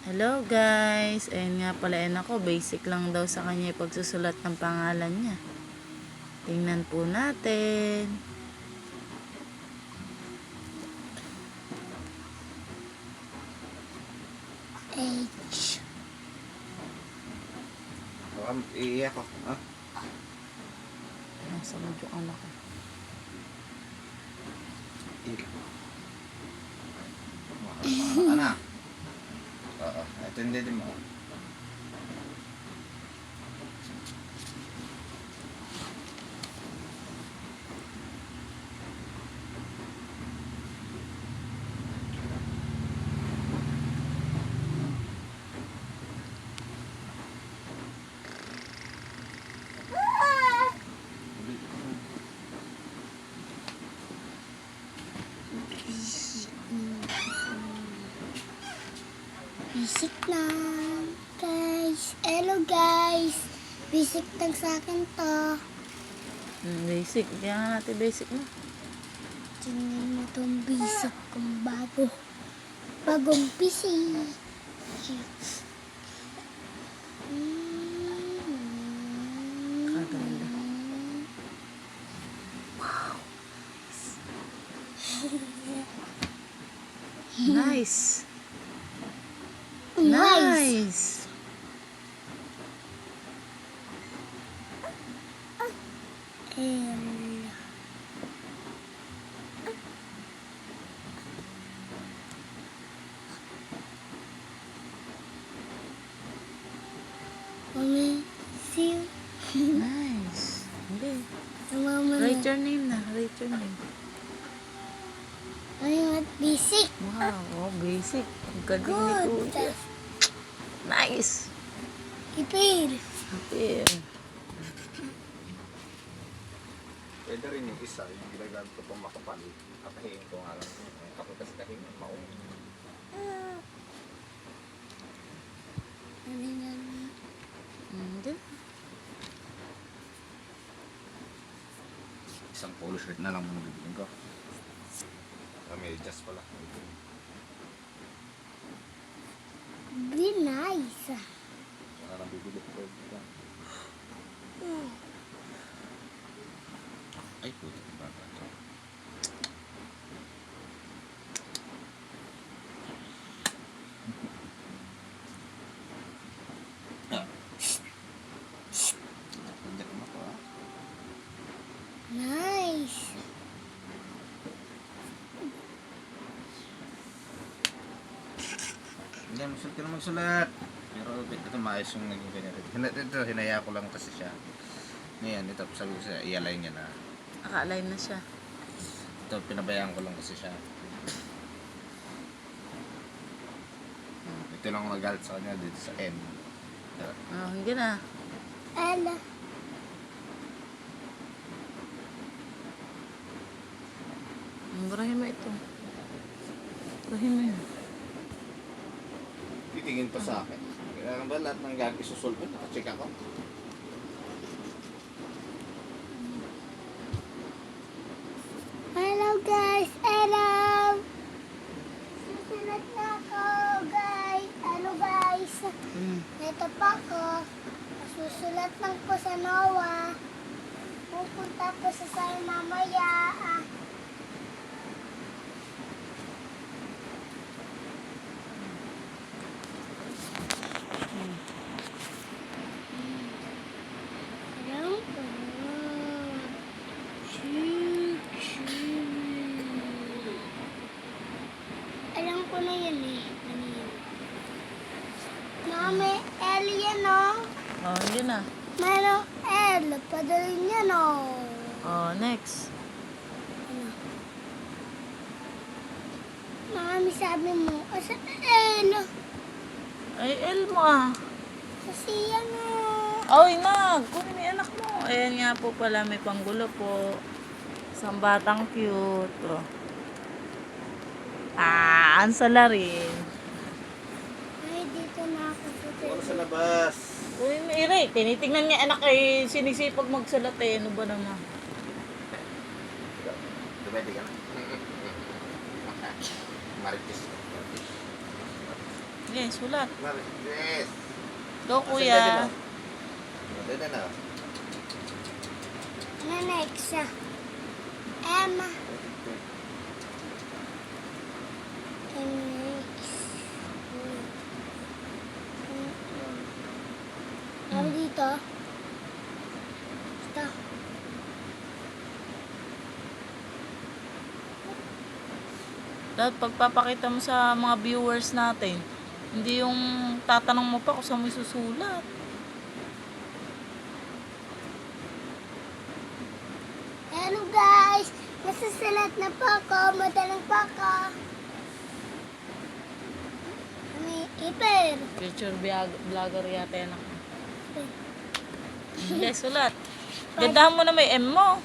Hello guys, ayun nga pala ako, basic lang daw sa kanya yung pagsusulat ng pangalan niya. Tingnan po natin. H. Iiyak ako. Ah? Nasa medyo anak ko. Anak. Oo. Ito hindi din mo. Basic lang, guys. Hello, guys. Basic lang sa akin to. Basic, kaya nga natin basic na. Tingnan mo tong basic kong bago. Bagong PC. Kaganda. Nice. Nice. L. Mami, see you. Nice. Hindi. Mama Write your name na. Write your name. Mami, what basic? Wow. Oh, basic. Ang galing ni Good. Kuya. Nice. Ipil. Appear. Pwede rin yung isa. Yung ginagamit ko pang makapal. Kakahiin ko nga lang. Kapag kasi kahiin, maungi. Ano yan? Hindi. Isang polo shirt na lang muna bibilin ko. May adjust pala. Be nice. Saka lang bibili ko. Ay, puto yung bata ito. Nandiyan naman ako ah. Nice. Hindi, magsulat ka na magsulat. Pero ito maayos yung naging ganyan. Ito, hinaya ko lang kasi siya. Ngayon, ito, sabi ko siya, i-align niya na. Naka-align na siya. Ito, pinabayaan ko lang kasi siya. Ito lang ako nagalit sa kanya dito sa N. Oh, hindi na. Ala. Burahin mo ito. Burahin mo yun. Titingin pa sa akin. Kailangan ba lahat ng gagawin susulpot? Nakacheck ako. Hello, guys. Hello. Susulat na ako, guys. Hello, guys. Ito pa ako. Susulat lang po sa NOAA. Pupunta po sa sayo mamaya. Alam ko na. Alam ko na yan eh. Ano yun? Mami, L yan o. Oh, hindi na. Merong L. Padalin yan o. Oh, next. Ano? Mami, sabi mo, asa L? Ay, L mo ah. Kasi yan o. Oy, nag! Kunin mo yung anak mo. Ayan nga po pala, may panggulo po. Isang batang cute. Oh. Ah, ang salarin. Ay, dito na ako. Ano sa labas? Uy, Iri, tinitingnan niya anak ay sinisipag magsulat eh. Ano ba naman? Dumedi ka na. Marites. Okay, sulat. Yes. Go, kuya. Dito na. Ano next? Emma. Ano dito? Ito. Dapat pagpapakita mo sa mga viewers natin, hindi yung tatanong mo pa kung saan mo isusulat. Hello guys! Nasusulat na po ako. Madalang po ako. May iper. Future vlogger yata yan ako. Okay, sulat. Gandahan mo na may M mo.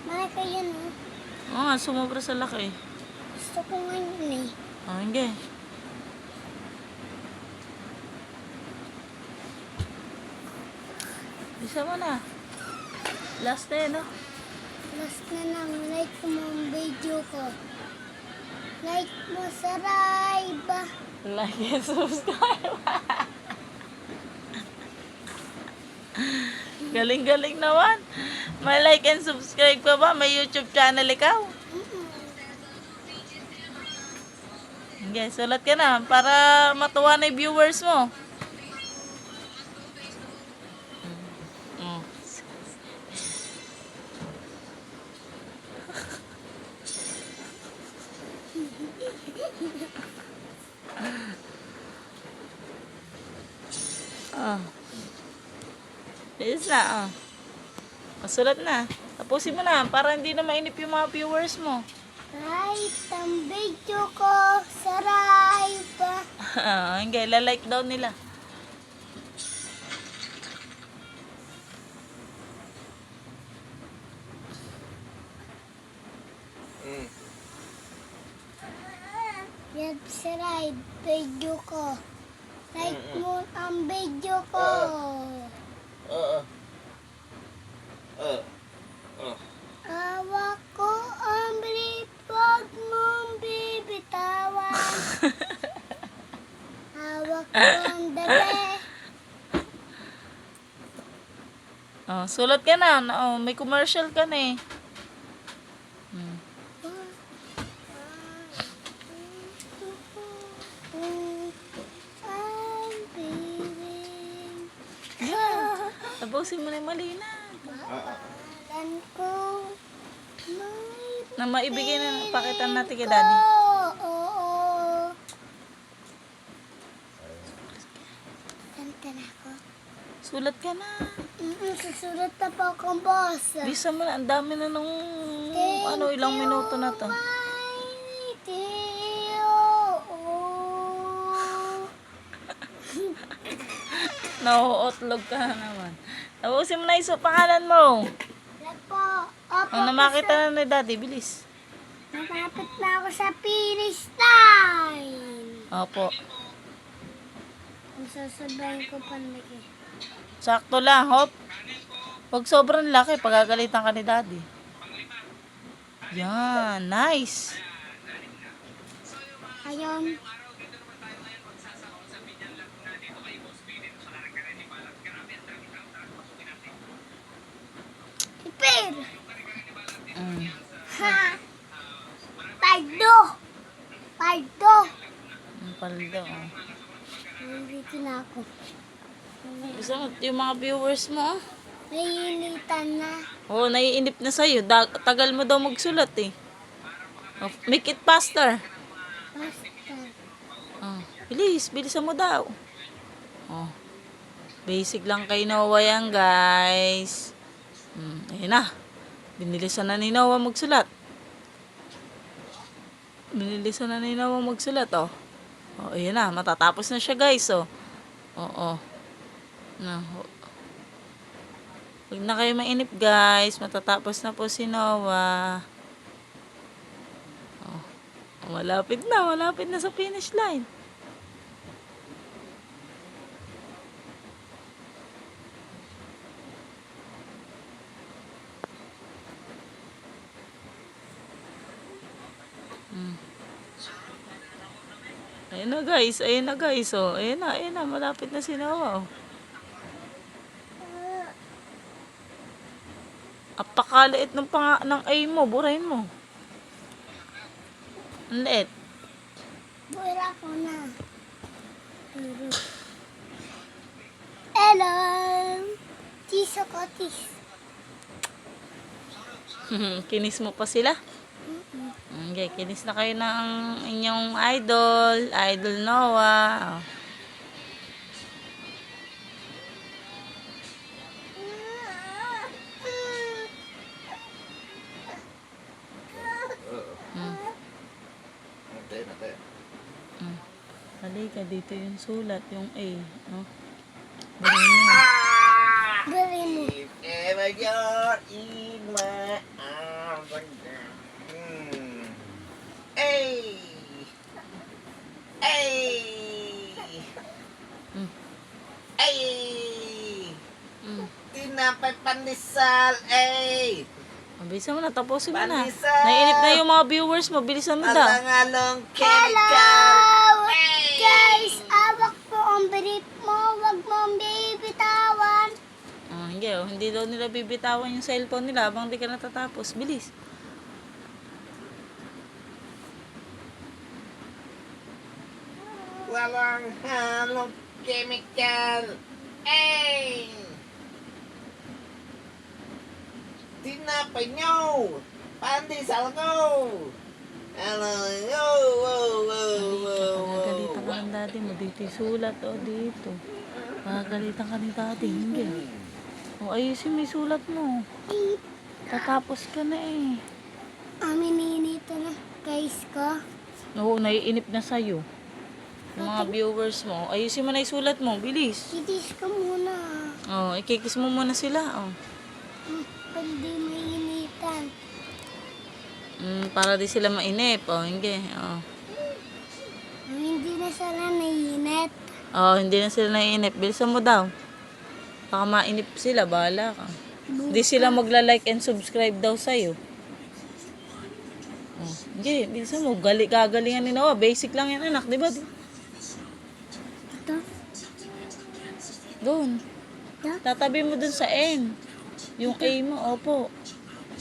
Malaki yun eh. Oo nga, sumobra sa laki. Gusto ko nga yun eh. Oh, hindi. Bisa mo na. Last na yun, oh. Last na lang. Like mo ang video ko. Like mo sa Ribe. Like and subscribe. Galing-galing naman. May like and subscribe ka ba? May YouTube channel ikaw? Okay, sulat ka na para matuwa na yung viewers mo. Mm. Oh. Bilis na, oh. Sulat na. Tapusin mo na para hindi na mainip yung mga viewers mo. Right ang video ko sa Ribe. Okay, lalike daw nila. Yan sa Ribe. Video ko. Like mo ang video ko. Hawak ko ang bripod mong bibitawan. Hawak ko ang dabe. Oh, sulat ka na. Oh, may commercial ka na eh. Hmm. Ang piling. Tapusin mo na yung malina. Babalan ko. May Na maibigay na pakitan natin kay daddy. oo. Kanta na ako. Sulat ka na. Susulat na po akong boss. Bisa mo na. Ang dami na nung ilang minuto na to. Nauutlog ka na naman. Tapusin mo na yung pangalan mo. Opo, Ang namakita na ni daddy, bilis. Nakapit na ako sa finish line. Opo. Ang sasabayin ko panlaki. Sakto lang, hop. Huwag sobrang laki, pagagalitan ka ni daddy. Yan, nice. Ayun. Ipir! Mm. Ha! Paldo! Paldo! Ang paldo, oh. Nandito na ako. Gusto mo, yung mga viewers mo, oh. Naiinitan na. Oo, naiinip na sa'yo. Tagal mo daw magsulat eh. Oh, make it faster. Basta. Oh, bilis, bilisan mo daw. Oh. Basic lang kay Noah yan, guys. Ayun na. Binilisan na ni Noah magsulat. Binilisan na ni Noah magsulat, oh. Oh, ayun na. Matatapos na siya, guys, oh. Oo. No. Huwag na kayo mainip, guys. Matatapos na po si Noah. Oh. Malapit na sa finish line. Ayun na guys, ayun na guys, oh. Ayun na, malapit na si Noah, oh. Apakaliit ng A mo, burahin mo. Ang liit. Buira ko na. Hello! Tiso ko, tis. Kinis mo pa sila? Okay, kinis na kayo ng inyong idol, Idol Noah. Oh. Natay. Halika, dito yung sulat, yung A. No? Burahin mo. Burin mo. If ever you're in my arms again. Ay! Ay! Mm. Ay! Mm. Tinapay pandesal, ay! Mabilisan mo na, tapusin mo na. Pandesal! Naiinip na yung mga viewers mo, bilisan mo daw. Alang-along Hello! chemical! Guys, awak po ang brief mo. Huwag mo ang bibitawan. Hindi daw nila bibitawan yung cellphone nila habang di ka natatapos. Bilis. Walang halong chemical, ay! Tinapay nyo! Pandesal ko! Hello, Pagalitan ka ng daddy mo. Dito yung sulat, o dito. Pagalitan ka ni daddy. Hindi. O ayusin mo yung sulat mo. Tatapos ka na eh. Amininito na, guys ko. Oo, naiinip na sa'yo. Yung mga viewers mo. Ayusin mo na yung sulat mo. Bilis. Kitis ka muna. Oh, ikikis mo muna sila. Oh. Pag di mainitan. Para di sila mainip. Oh, hindi. Oh. Hindi na sila naiinit. Oh, hindi na sila naiinip. Bilisan mo daw. Baka mainip sila. Bahala ka. Hindi sila magla-like and subscribe daw sa'yo. Oh, hindi. Bilisan mo. Gagalingan ni Noah. Basic lang yan, anak. Diba? Ito. Doon. Ito. Tatabi mo dun sa N. Yung A mo. Opo.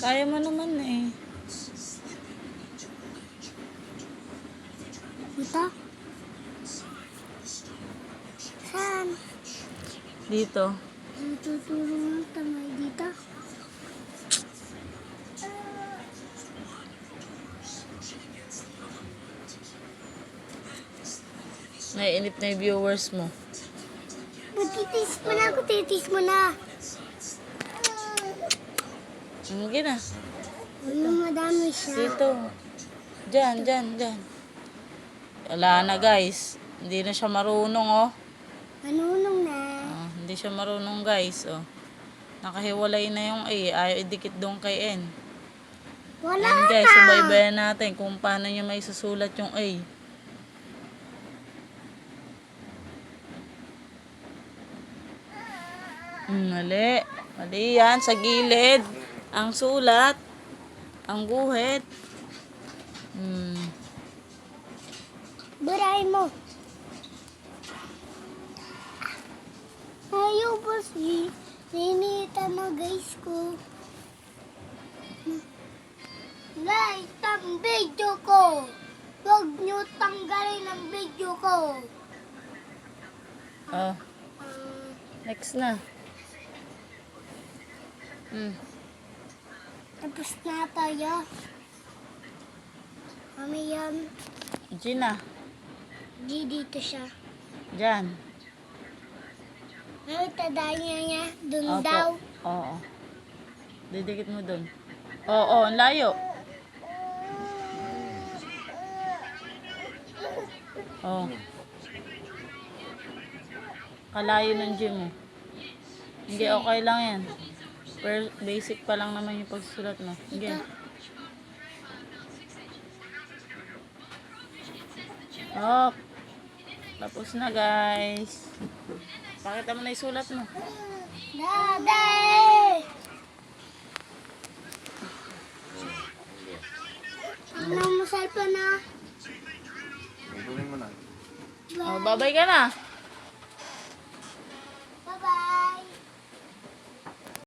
Kaya mo naman eh. Ito. Saan? Dito. Tuturo ng tamay dito. Naiinip na yung viewers mo. Titis mo na ako, titis mo na. Sige na. Ano madami siya. Dito. Diyan. Wala na guys. Hindi na siya marunong oh. Manunong na. Hindi siya marunong guys oh. Nakahiwalay na yung A. Ayaw idikit doon kay N. Wala Yan guys, na. subaybayan natin kung paano niya may susulat yung A. Mali. Mali yan. Sa gilid. Ang sulat. Ang guhit. Burahin mo. Ayaw ba si Ninita mo guys ko. Like ang video ko. Huwag nyo tanggalin ang video ko. Oh, next na. Tapos na tayo. Mami yan. Gina. Di dito siya. Diyan. Tadanya niya. Dun Opo. daw. Oo. Didikit mo dun. Oo, ang layo. Oh. Kalayo ng gym mo. Hindi, okay lang yan. Basic pa lang naman yung pagsusulat mo. Sige. Oh. Tapos na guys. Pakita mo na yung sulat mo. Daday! Ano mo cellphone na? Kunin mo na. Oh, babay ka na.